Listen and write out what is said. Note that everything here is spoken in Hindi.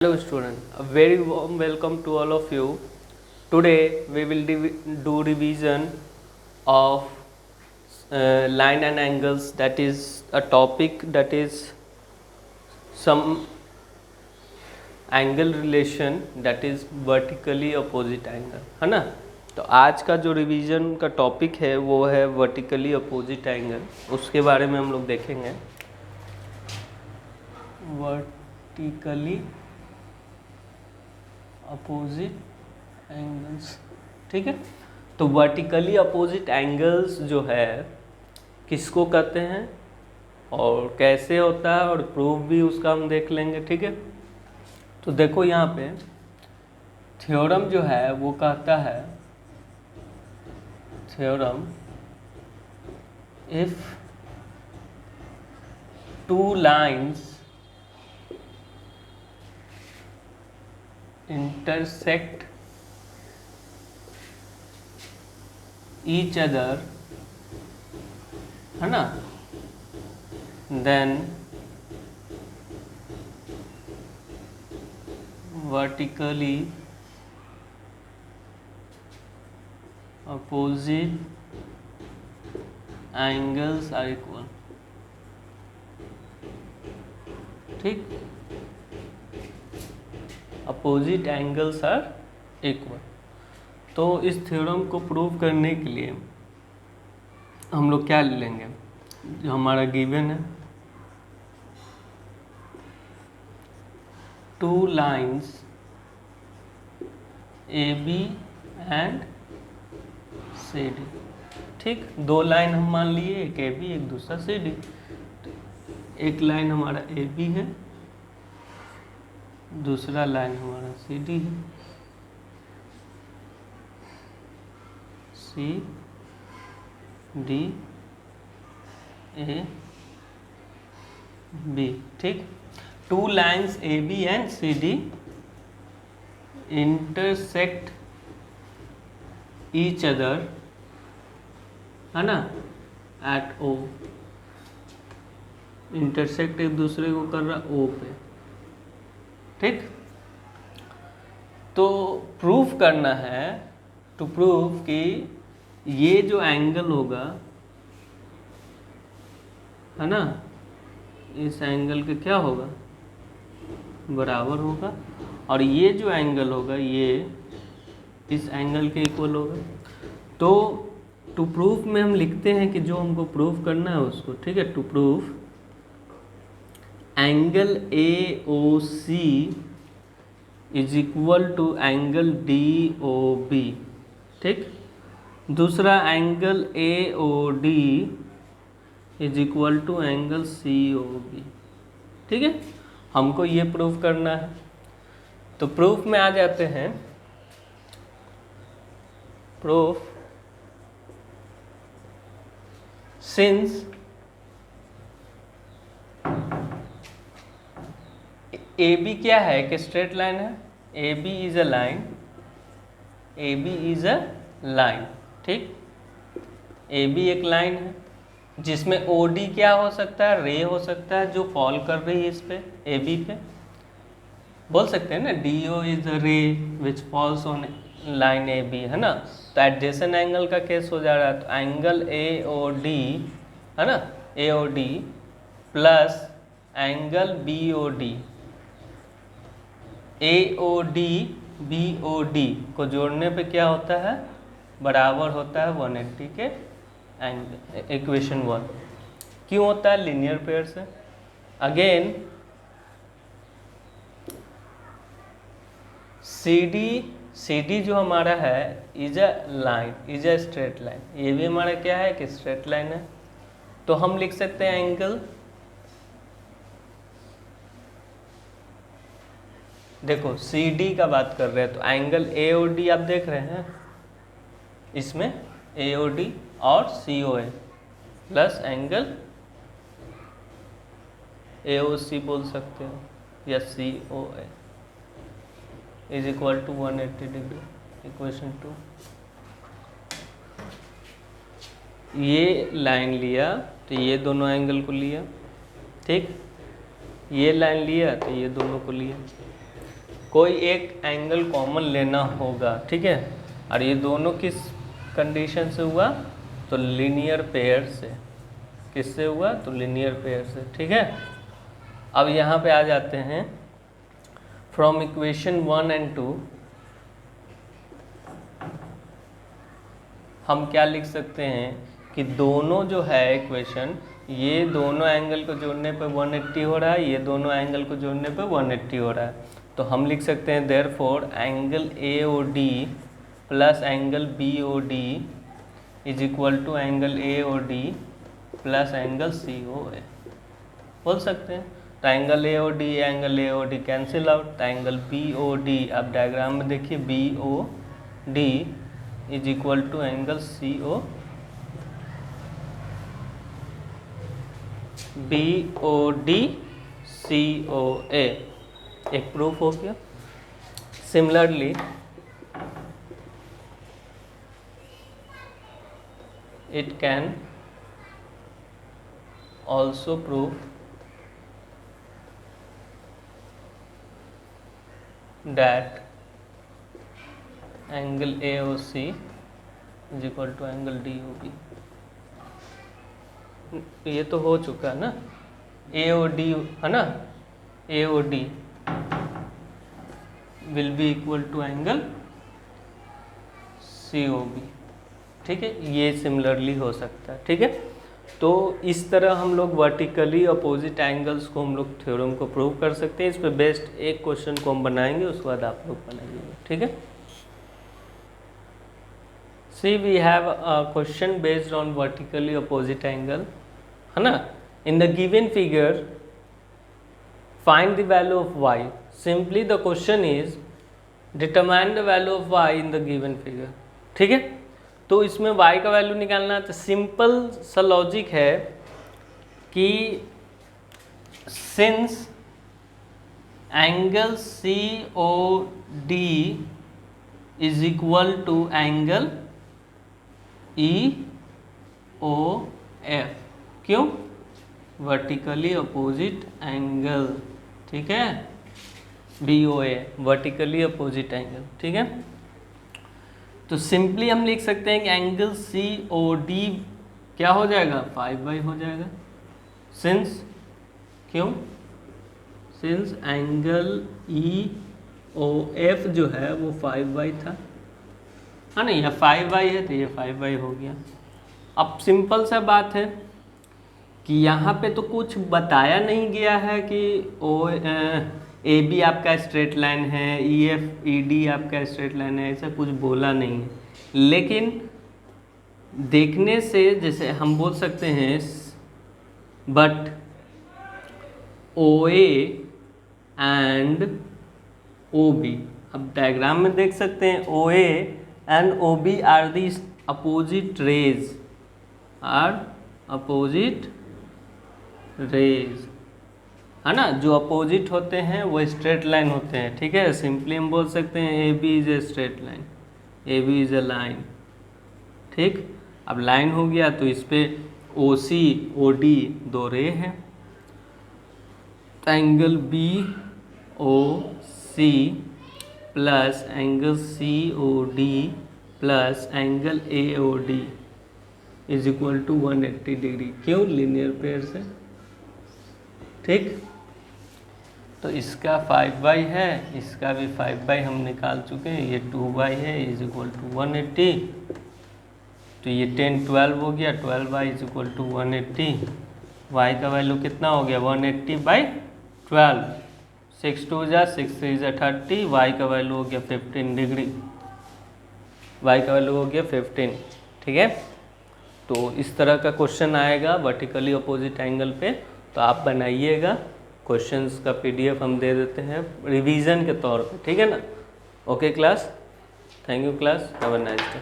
Hello student, a very warm welcome to all of you. Today we will do revision of line and angles, that is a topic that is some angle relation, that is vertically opposite angle, है ना। तो आज का जो रिवीजन का टॉपिक है वो है वर्टिकली अपोजिट एंगल, उसके बारे में हम लोग देखेंगे। वर्टिकली अपोजिट एंगल्स, ठीक है। तो वर्टिकली अपोजिट एंगल्स जो है किसको कहते हैं और कैसे होता है और प्रूफ भी उसका हम देख लेंगे, ठीक है। तो देखो यहाँ पे थ्योरम जो है वो कहता है, theorem if two lines intersect each other, है ना, then vertically opposite angles are equal, ठीक। Opposite angles are equal. तो इस थ्योरम को प्रूव करने के लिए हम लोग क्या लेंगे, जो हमारा गिवन है, two lines A B and C D, ठीक। दो लाइन हम मान लिए, एक ए बी एक दूसरा सी डी। एक लाइन हमारा ए बी है, दूसरा लाइन हमारा सी डी है, सी डी ए बी, ठीक। Two lines A B and C D intersect each other, है ना, एट ओ। इंटरसेक्ट एक दूसरे को कर रहा ओ पे, ठीक। तो प्रूफ करना है, टू प्रूव कि ये जो एंगल होगा, है ना, इस एंगल के क्या होगा, बराबर होगा, और ये जो एंगल होगा ये इस एंगल के इक्वल होगा। तो टू प्रूफ में हम लिखते हैं कि जो हमको प्रूफ करना है उसको, ठीक है। To proof angle A O C is equal to angle D O B, ठीक। दूसरा angle A O D is equal to angle C O B, ठीक है। हमको ये प्रूफ करना है। तो प्रूफ में आ जाते हैं। प्रूफ सिंस ए बी क्या है, एक स्ट्रेट लाइन है, A B is a line, A B is a line, ठीक। ए बी एक लाइन है जिसमें ओ डी क्या हो सकता है, रे हो सकता है जो फॉल कर रही है इस पे, ए बी पे। बोल सकते हैं ना, D O is a ray which falls on line A B, है ना। तो एडजेसेंट एंगल का केस हो जा रहा है। तो एंगल ए ओ डी, है ना, A O D plus angle B O D, A O D B O D को जोड़ने पे क्या होता है, बराबर होता है 180 के एंगल। इक्वेशन 1 क्यों होता है, लीनियर पेयर से। अगेन सी डी जो हमारा है is a line, is a straight line. ये भी हमारा क्या है कि स्ट्रेट लाइन है। तो हम लिख सकते हैं एंगल, देखो सी डी का बात कर रहे हैं तो एंगल ए ओ डी आप देख रहे हैं, इसमें ए ओ डी और सी O A plus angle A O सी बोल सकते हो या C O A is equal to 180 degree. Equation 2, ये लाइन लिया तो ये दोनों एंगल को लिया, ठीक। ये लाइन लिया तो ये दोनों को लिया। कोई एक एंगल कॉमन लेना होगा, ठीक है। और ये दोनों किस कंडीशन से हुआ, तो लीनियर पेयर से। किससे हुआ, तो लीनियर पेयर से, ठीक है। अब यहाँ पे आ जाते हैं, फ्रॉम इक्वेशन 1 and 2 हम क्या लिख सकते हैं कि दोनों जो है इक्वेशन, ये दोनों एंगल को जोड़ने पे 180 हो रहा है, ये दोनों एंगल को जोड़ने पे 180 हो रहा है। तो हम लिख सकते हैं therefore angle AOD plus angle BOD is equal to angle AOD plus angle COA, बोल सकते हैं। तो एंगल AOD कैंसिल आउट, तो एंगल BOD, अब डायग्राम में देखिए BOD is equal to angle BOD COA, एक प्रूफ हो गया। Similarly it can also prove that angle AOC is equal to angle DOB। ये तो हो चुका है ना, AOD है ना, AOD will be equal to angle COB, ठीक है। ये सिमिलरली हो सकता है, ठीक है। तो इस तरह हम लोग वर्टिकली अपोजिट एंगल्स को हम लोग थ्योरम को प्रूव कर सकते हैं। इस पे बेस्ट एक क्वेश्चन को हम बनाएंगे, उसके बाद आप लोग बनाइएगा, ठीक है। See we have a question based on vertically opposite angle, है ना। In the given figure find the value of y। Simply the question is determine the value of y in the given figure, ठीक है। तो इसमें y का वैल्यू निकालना है, तो सिंपल सा लॉजिक है कि since angle COD is equal to angle EOF, क्यों, वर्टिकली अपोजिट एंगल, ठीक है। BOA वर्टिकली अपोजिट एंगल, ठीक है। तो सिंपली हम लिख सकते हैं कि एंगल COD क्या हो जाएगा, 5/, हो जाएगा। सिंस, क्यों, सिंस एंगल EOF जो है वो 5/, था, है ना। यह 5/, है तो ये 5/, हो गया। अब सिंपल सा बात है कि यहाँ पे तो कुछ बताया नहीं गया है कि AB आपका स्ट्रेट लाइन है, ED आपका स्ट्रेट लाइन है, ऐसा कुछ बोला नहीं है। लेकिन देखने से जैसे हम बोल सकते हैं बट OA एंड OB, अब डायग्राम में देख सकते हैं OA and OB are the opposite rays, are opposite rays, है ना। जो अपोजिट होते हैं वो स्ट्रेट लाइन होते हैं, ठीक है। सिंपली हम बोल सकते हैं AB is a straight line, AB is a line, ठीक। अब लाइन हो गया तो इस पे OC OD दो रे हैं, तो angle BOC plus angle COD plus angle AOD is equal to 180 degree, क्यों, लीनियर पेयर से, ठीक। तो इसका 5/, है, इसका भी 5/, हम निकाल चुके हैं। ये 2/, है, इज इक्वल टू 180। तो ये 10 12 हो गया, 12/, इज इक्वल टू 180। y का वैल्यू कितना हो गया, 180/12, 6 2 जा 6 3 जा 30, y का वैल्यू हो गया 15 डिग्री, y का वैल्यू हो गया 15, ठीक है। तो इस तरह का क्वेश्चन आएगा वर्टिकली अपोजिट एंगल पे, तो आप बनाइएगा। क्वेश्चंस का PDF हम दे देते हैं रिवीजन के तौर पे, ठीक है ना। Okay class, thank you class, have a nice day.